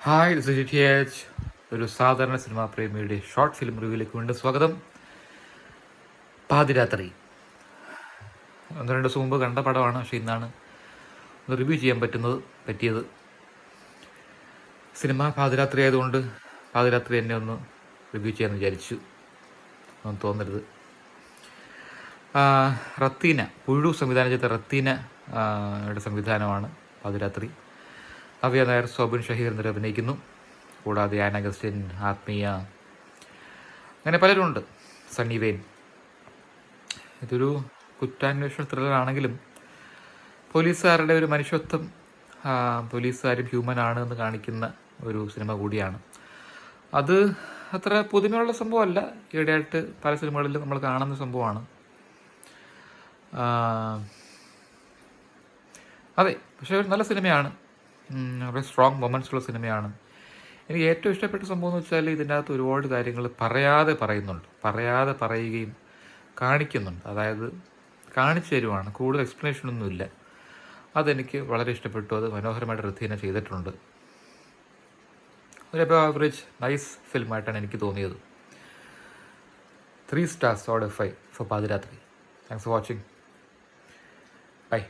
Hi this is ജിറ്റിഎച്ച്. ഒരു സാധാരണ cinema പ്രേമിയുടെ short film റിവ്യൂയിലേക്ക് വീണ്ടും സ്വാഗതം. പാതിരാത്രി ഒന്ന് രണ്ട് ദിവസം മുമ്പ് കണ്ട പടമാണ്, പക്ഷേ ഇന്നാണ് ഒന്ന് റിവ്യൂ ചെയ്യാൻ പറ്റിയത്. സിനിമ പാതിരാത്രി ആയതുകൊണ്ട് പാതിരാത്രി എന്നെ ഒന്ന് റിവ്യൂ ചെയ്യാമെന്ന് വിചാരിച്ചു. ഒന്നും തോന്നരുത്. റത്തീന പുഴു സംവിധാനം ചെയ്ത റത്തീന യുടെ സംവിധാനമാണ് പാതിരാത്രി. നവ്യ നായർ, സോബിൻ ഷഹീർ എന്നിവർ അഭിനയിക്കുന്നു. കൂടാതെ ആന അഗസ്റ്റിൻ, ആത്മീയ, അങ്ങനെ പലരുമുണ്ട്. സണ്ണി വെയിൻ. ഇതൊരു കുറ്റാന്വേഷണ ത്രില്ലറാണെങ്കിലും പോലീസുകാരുടെ ഒരു മനുഷ്യത്വം, പോലീസുകാരും ഹ്യൂമൻ ആണ് എന്ന് കാണിക്കുന്ന ഒരു സിനിമ കൂടിയാണ്. അത് അത്ര പുതുമയുള്ള സംഭവമല്ല, ഈയിടെയായിട്ട് പല സിനിമകളിലും നമ്മൾ കാണുന്ന സംഭവമാണ്. അതെ, പക്ഷേ ഒരു നല്ല സിനിമയാണ്, വളരെ സ്ട്രോങ് മൊമെൻറ്റ്സുള്ള സിനിമയാണ്. എനിക്ക് ഏറ്റവും ഇഷ്ടപ്പെട്ട സംഭവം എന്ന് വെച്ചാൽ ഇതിൻ്റെ അകത്ത് ഒരുപാട് കാര്യങ്ങൾ പറയാതെ പറയുകയും കാണിക്കുന്നുണ്ട്. അതായത് കാണിച്ചു തരുവാണ്, കൂടുതൽ എക്സ്പ്ലനേഷനൊന്നുമില്ല. അതെനിക്ക് വളരെ ഇഷ്ടപ്പെട്ടു. അത് മനോഹരമായിട്ട് റത്തീന ചെയ്തിട്ടുണ്ട്. ഒരു എബവ് ആവറേജ് നൈസ് ഫിലിമായിട്ടാണ് എനിക്ക് തോന്നിയത്. 3 stars out of 5 ഫോർ പാതിരാത്രി. Thanks for watching. ബൈ.